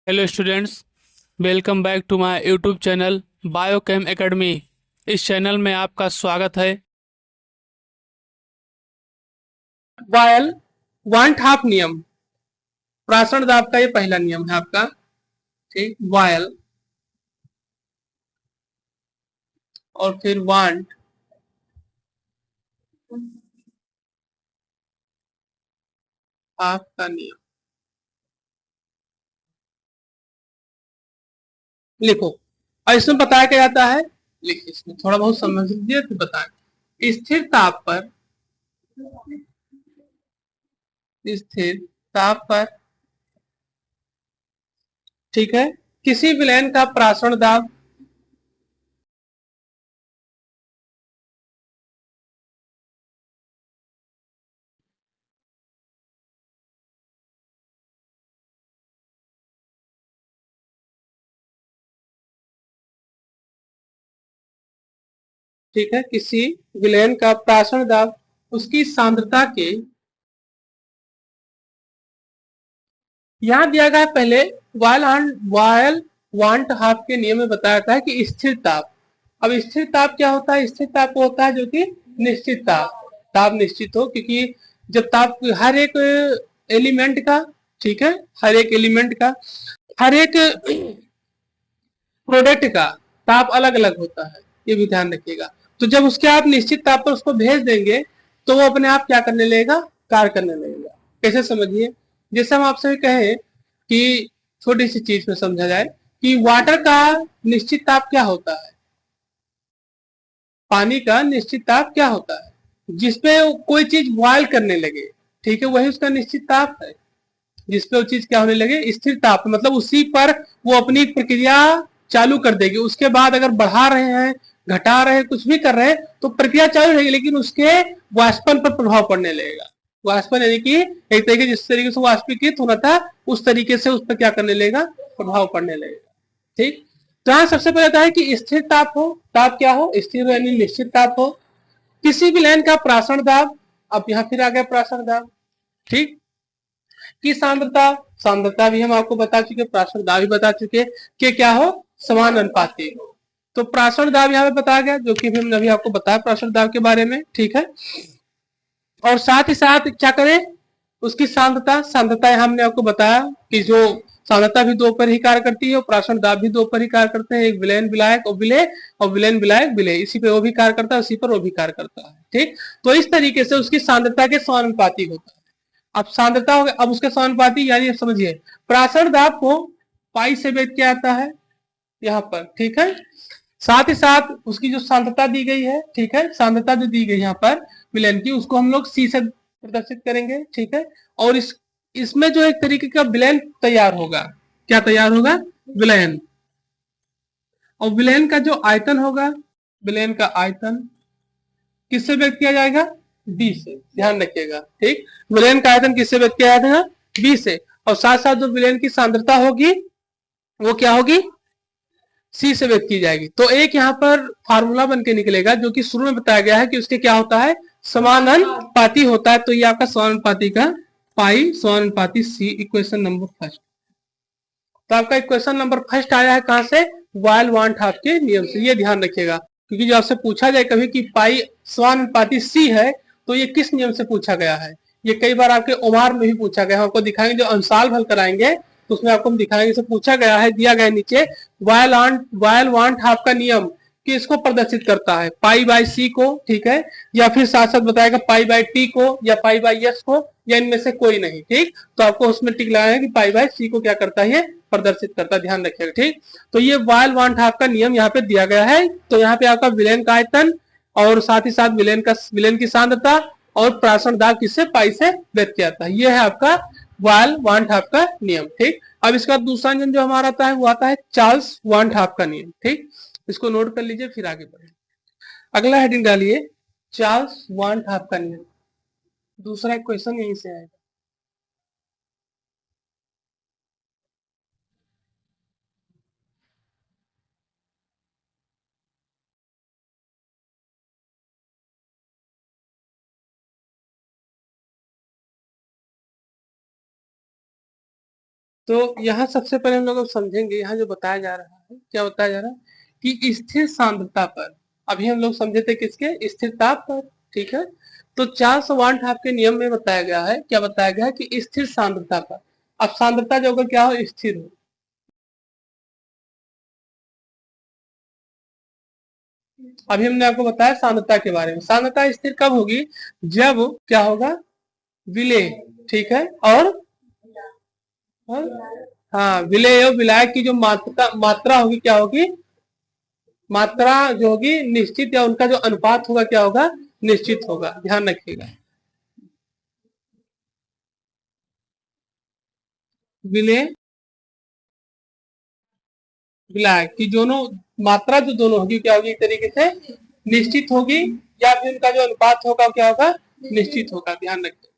Hello students, welcome back to my YouTube channel Biochem Academy. इस channel में आपका स्वागत है। वायल वांट हाफ नियम, प्रासरण दाब का ये पहला नियम है आपका। ठीक, वायल और फिर वांट हाफ का नियम। लिखो, और इसमें बताया क्या जाता है। लिखिए, इसमें थोड़ा बहुत समझ लीजिए फिर बताएं। स्थिर ताप पर, स्थिर ताप पर, ठीक है, किसी विलयन का प्रासरण दाब ठीक है, किसी विलयन का प्रासरण दाब उसकी सांद्रता के, यहां दिया गया है पहले वायल वांट हाफ के नियम में बताया था कि स्थिर ताप। अब स्थिर ताप क्या होता है? स्थिर ताप वो होता है जो कि निश्चित ताप, ताप निश्चित हो, क्योंकि जब ताप हर एक एलिमेंट का, ठीक है, हर एक एलिमेंट का, हर एक प्रोडक्ट का ताप अलग अलग होता है, ये भी ध्यान रखिएगा। तो जब उसके आप निश्चित ताप पर उसको भेज देंगे तो वो अपने आप क्या करने लगेगा? कार्य करने लगेगा। कैसे समझिए, जैसे हम आपसे कहें कि छोटी सी चीज में समझा जाए कि वाटर का निश्चित ताप क्या होता है, पानी का निश्चित ताप क्या होता है? जिसपे कोई चीज बॉयल करने लगे, ठीक है, वही उसका निश्चित ताप है। जिसपे वो चीज क्या होने लगे? स्थिर ताप, मतलब उसी पर वो अपनी प्रक्रिया चालू कर देगी। उसके बाद अगर बढ़ा रहे हैं, घटा रहे हैं, कुछ भी कर रहे हैं तो प्रक्रिया चालू रहेगी, लेकिन उसके वाष्पन पर प्रभाव पड़ने लगेगा। वाष्पन यानी कि एक तरीके जिस तरीके से वाष्पीकृत होना था उस तरीके से उस पर क्या करने लगेगा? प्रभाव पड़ने लगेगा। ठीक, तो यहां सबसे पहले आता है कि स्थिर ताप हो, ताप क्या हो? स्थिर यानी निश्चित ताप हो। किसी भी लाइन का प्रासरण दाब, अब यहां फिर आ गया प्रासरण दाब। ठीक, की सांद्रता, सांद्रता भी हम आपको बता चुके, प्रासरण दाब भी बता चुके कि क्या हो? समान अनुपाती हो। तो प्रासरण दाब यहाँ पे बताया गया, जो कि भी हमने अभी आपको बताया प्रासरण दाब के बारे में, ठीक है। और साथ ही साथ क्या करें? उसकी सांद्रता, सांद्रता यहाँ हमने आपको बताया कि जो सांद्रता भी दो पर ही कार्य करती है और प्रासरण दाब भी दो पर ही कार्य करते हैं। एक विलयन विलायक और विलय, और विलयन विलायक विलय, इसी पे वो भी कार्य करता है, उसी पर वो भी कार्य करता है। ठीक, तो इस तरीके से उसकी सांद्रता के समानुपाती होता है। अब सांद्रता हो गया, अब उसके समानुपाती यानी समझिए प्रासरण दाब को पाई से व्यक्त किया जाता है यहाँ पर, ठीक है। साथ ही साथ उसकी जो सांद्रता दी गई है, ठीक है, सांद्रता जो दी गई यहाँ पर विलयन की, उसको हम लोग सी से प्रदर्शित करेंगे, ठीक है। और इसमें जो एक तरीके का विलयन तैयार होगा, क्या तैयार होगा? विलयन। और विलयन का जो आयतन होगा, विलयन का आयतन किससे व्यक्त किया जाएगा? बी से, ध्यान रखिएगा। ठीक, विलयन का आयतन किससे व्यक्त किया जाएगा? बी से। और साथ साथ जो विलयन की सांद्रता होगी वो क्या होगी? सी से व्यक्त की जाएगी। तो एक यहाँ पर फार्मूला बन के निकलेगा, जो कि शुरू में बताया गया है कि उसके क्या होता है? समानुपाती होता है। तो ये आपका समानुपाती का पाई समानुपाती सी, इक्वेशन नंबर फर्स्ट। तो आपका इक्वेशन नंबर फर्स्ट आया है कहां से? वायल वांट हाफ के नियम से। ये ध्यान रखिएगा, क्योंकि जो आपसे पूछा जाए कभी कि पाई समानुपाती सी है तो ये किस नियम से पूछा गया है। ये कई बार आपके ओमार में भी पूछा गया है, आपको दिखाएंगे जो अंसाल हल कराएंगे तो उसमें आपको हम दिखाएंगे। इसे पूछा गया है, दिया गया है नीचे, वायल वांट हाफ का नियम किसको प्रदर्शित करता है? पाई बाय सी को, ठीक है, या फिर साथ साथ बताएगा पाई बाय टी को, या पाई बाय एस को, या इनमें से कोई नहीं। ठीक, तो आपको उसमें टिक लगाना है कि पाई बाय सी को क्या करता है? प्रदर्शित करता है, ध्यान रखिएगा। ठीक, तो ये वायल वांट हाफ का नियम यहाँ पे दिया गया है। तो यहाँ पे आपका विलयन का आयतन और साथ ही साथ विलयन की सांद्रता और प्रासरण दाब किससे? पाई से व्यक्त किया जाता है। ये है आपका वायल वांट हाफ का नियम। ठीक, अब इसका दूसरा नियम जो हमारा आता है वो आता है चार्ल्स वांट हाफ का नियम। ठीक, इसको नोट कर लीजिए, फिर आगे बढ़े। अगला हेडिंग डालिए, चार्ल्स वांट हाफ का नियम। दूसरा क्वेश्चन यहीं से आएगा। तो यहाँ सबसे पहले हम लोग अब समझेंगे, यहाँ जो बताया जा रहा है, क्या बताया जा रहा है कि स्थिर सांद्रता पर, अभी हम लोग समझे थे किसके, स्थिर ताप पर, ठीक है। तो चार्ल्स वांट के नियम में बताया गया है, क्या बताया गया है कि स्थिर सांद्रता पर, अब सांद्रता जो अगर क्या हो, स्थिर हो, अभी हमने आपको बताया सांद्रता के बारे में। सांद्रता स्थिर कब होगी, जब क्या होगा, विलेय, ठीक है, और हाँ, विलेय और विलायक की जो मात्रा होगी, क्या होगी, मात्रा जो होगी निश्चित, या उनका जो अनुपात होगा क्या होगा, निश्चित होगा, ध्यान रखिएगा। विलेय विलायक की दोनों मात्रा जो दोनों होगी क्या होगी, एक तरीके से निश्चित होगी, या फिर उनका जो अनुपात होगा क्या होगा, निश्चित होगा, ध्यान रखिए।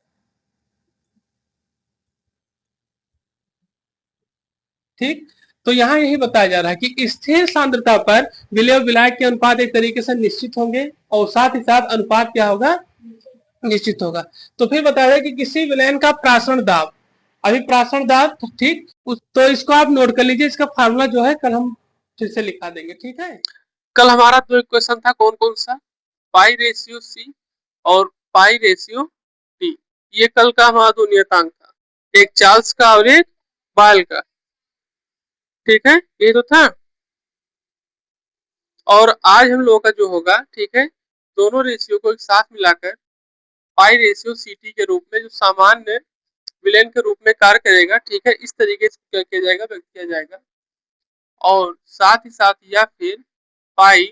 ठीक, तो यहाँ यही बताया जा रहा है कि स्थिर सांद्रता पर विलेय और विलायक के अनुपात एक तरीके से निश्चित होंगे, और साथ ही साथ अनुपात क्या होगा, निश्चित होगा। तो फिर बताया है कि किसी विलयन का प्रासरण दाब, अभी प्रासरण दाब, ठीक, तो इसको आप नोट कर लीजिए, इसका फार्मूला जो है कल हम फिर से लिखा देंगे, ठीक है। कल हमारा जो इक्वेशन था कौन कौन सा, पाई रेशियो सी और पाई रेशियो टी, ये कल का हमारा दो नियतांक था, एक चार्ल्स का और एक बायल का, ठीक है, ये तो था। और आज हम लोगों का जो होगा, ठीक है, दोनों रेशियो को एक साथ मिलाकर पाई रेशियो सीटी के रूप में, जो सामान्य विलेन के रूप में कार्य करेगा, ठीक है, इस तरीके से क्या किया जाएगा, व्यक्त किया जाएगा। और साथ ही साथ या फिर पाई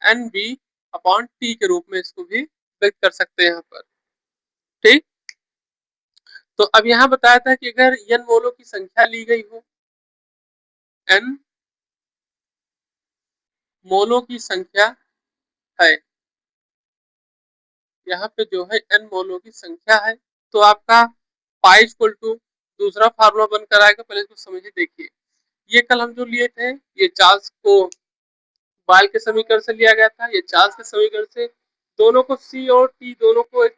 एन बी अपॉन टी के रूप में इसको भी व्यक्त कर सकते हैं यहाँ पर, ठीक। तो अब यहाँ बताया था कि अगर एन मोलों की संख्या ली गई हो, एन मोलों की संख्या है, यहाँ पे जो है एन मोलों की संख्या है, तो आपका पाई इक्वल टू, दूसरा फार्मूला बनकर आएगा, पहले इसको समझिए, देखिए, ये कल हम जो लिए थे, ये चार्ल्स को बायल के समीकरण से लिया गया था, ये चार्ल्स के समीकरण से, दोनों को सी और टी दोनों को एक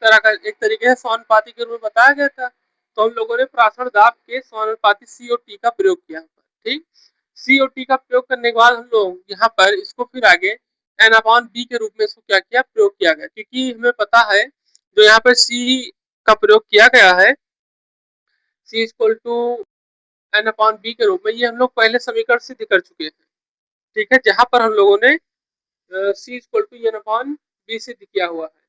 तरीके से समानुपाती के रूप में बताया गया था। तो हम लोगों ने प्रासरण दाब के समानुपाती सी और टी का प्रयोग किया, ठीक। सी और टी का प्रयोग करने के बाद हम लोग यहाँ पर इसको फिर आगे एन अपॉन बी के रूप में इसको क्या किया, प्रयोग किया गया, क्योंकि हमें पता है जो यहाँ पर सी का प्रयोग किया गया है, C equal to n upon B के रूप में, ये हम लोग पहले समीकरण सिद्ध कर चुके हैं, ठीक है, जहां पर हम लोगों ने C equal to n upon B सिद्ध किया हुआ है।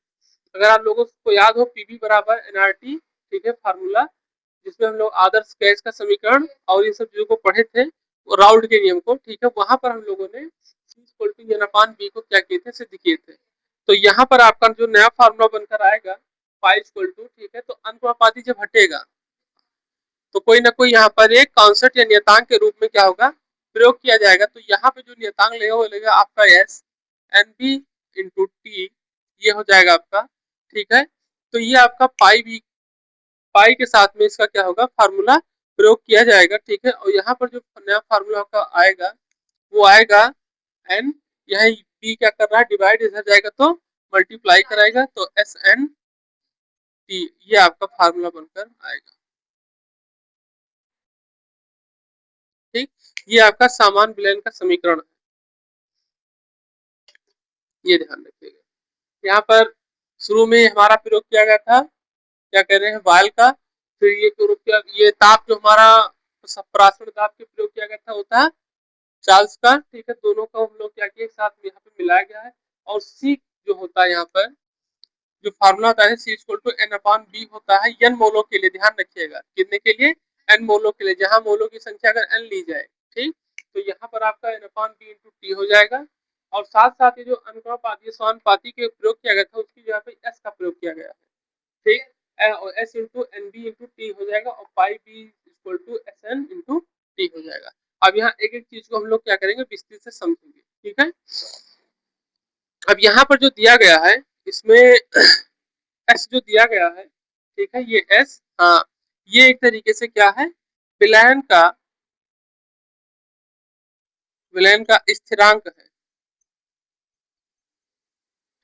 अगर आप लोगों को याद हो, पीवी बराबर एनआरटी, ठीक है, फार्मूला, जिसमें हम लोग आदर्श गैस का समीकरण और ये सब चीजों को पढ़े थे, राउल्ट के नियम को, ठीक है, वहां पर हम लोगों ने C equal to n upon B को क्या किए थे, सिद्ध किए थे। तो यहाँ पर आपका जो नया फार्मूला बनकर आएगा, पाई इक्वल टू, ठीक है, तो अनुपाती जब हटेगा तो कोई ना कोई यहाँ पर एक कॉन्सेप्ट या नियतांक के रूप में क्या होगा, प्रयोग किया जाएगा। तो यहाँ पे जो नियतांक लेगा वो लेगा आपका S N B into T, ये हो जाएगा आपका, ठीक है। तो ये आपका पाई भी, पाई के साथ में इसका क्या होगा, फार्मूला प्रयोग किया जाएगा, ठीक है। और यहाँ पर जो नया फार्मूला का आएगा वो आएगा एन, यहाँ बी क्या कर रहा है, डिवाइड, इधर जाएगा तो मल्टीप्लाई कराएगा, तो एस एन टी, ये आपका फार्मूला बनकर आएगा, ठीक। ये आपका सामान्य विलयन का समीकरण है, ये ध्यान रखिएगा। यहाँ पर शुरू में हमारा प्रयोग किया गया था, क्या कह रहे हैं, वायल का, फिर ये प्रयोग किया, ये ताप जो हमारा प्रासरण ताप के प्रयोग किया गया था होता है चार्ल्स का, ठीक है, दोनों का हम लोग क्या किया, साथ में यहाँ पे मिलाया गया है। और सी जो होता है यहाँ पर जो फार्मूला होता है, C equal to n upon B होता है एन मोलो के लिए, ध्यान रखिएगा, कितने के लिए, एन मोलो के लिए, जहां मोलो की संख्या अगर एन ली जाए, ठीक, तो यहाँ पर आपका N upon B into T हो जाएगा। और साथ साथ ये जो अनुपाती समानुपाती के प्रयोग किया गया था, उसकी जगह पे एस का प्रयोग किया गया है, ठीक, S into n B into T हो जाएगा, और pi B equal to S n into T हो जाएगा। अब यहाँ एक एक चीज को हम लोग क्या करेंगे, विस्तृत से समझेंगे, ठीक है। अब यहाँ पर जो दिया गया है इसमें एस जो दिया गया है, ठीक है, ये एस, हाँ, ये एक तरीके से क्या है, विलयन का, विलयन का स्थिरांक है,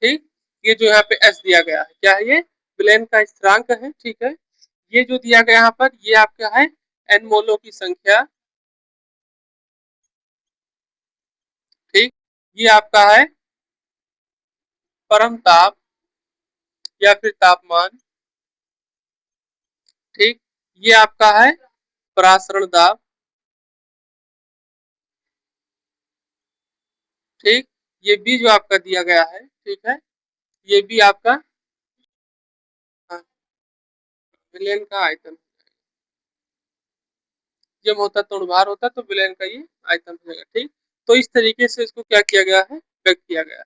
ठीक। ये जो यहाँ पे एस दिया गया है क्या है, ये विलयन का स्थिरांक है, ठीक है। ये जो दिया गया यहाँ पर ये आपका है n मोलों की संख्या, ठीक। ये आपका है परम ताप या फिर तापमान, ठीक। ये आपका है परासरण दाब, ठीक। ये भी जो आपका दिया गया है, ठीक है, ये भी आपका विलयन का आयतन, जब होता है तोड़भार होता है तो विलयन का ये आयतन हो जाएगा, ठीक। तो इस तरीके से इसको क्या किया गया है, व्यक्त किया गया है।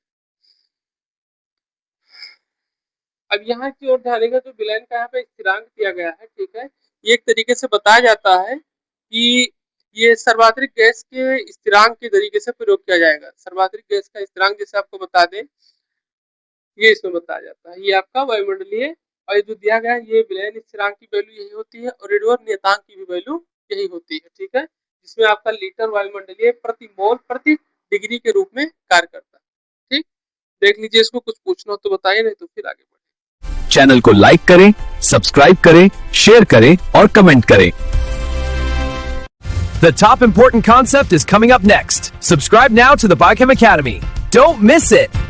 अब यहाँ की ओर ध्यान देगा, जो विलयन का यहाँ पे स्थिरांक दिया गया है, ठीक है, ये एक तरीके से बताया जाता है कि ये सर्वाधिक गैस के स्थिरांक के तरीके से प्रयोग किया जाएगा। सर्वाधिक गैस का स्थिरांक जैसे आपको बता दें, ये इसमें बताया जाता है। ये आपका वायुमंडलीय, और ये जो दिया गया है ये विलयन स्थिरांक की वैल्यू यही होती है, और रेडोयर नियतांक की भी वैल्यू यही होती है, ठीक है, जिसमें आपका लीटर वायुमंडलीय प्रति मोल प्रति डिग्री के रूप में कार्य करता है, ठीक। देख लीजिए, इसको कुछ पूछना हो तो बताइए, नहीं तो फिर आगे बढ़े। चैनल को लाइक करें, सब्सक्राइब करें, शेयर करें और कमेंट करें। The top important concept is coming up next. Subscribe now to the Biochem Academy. Don't miss it.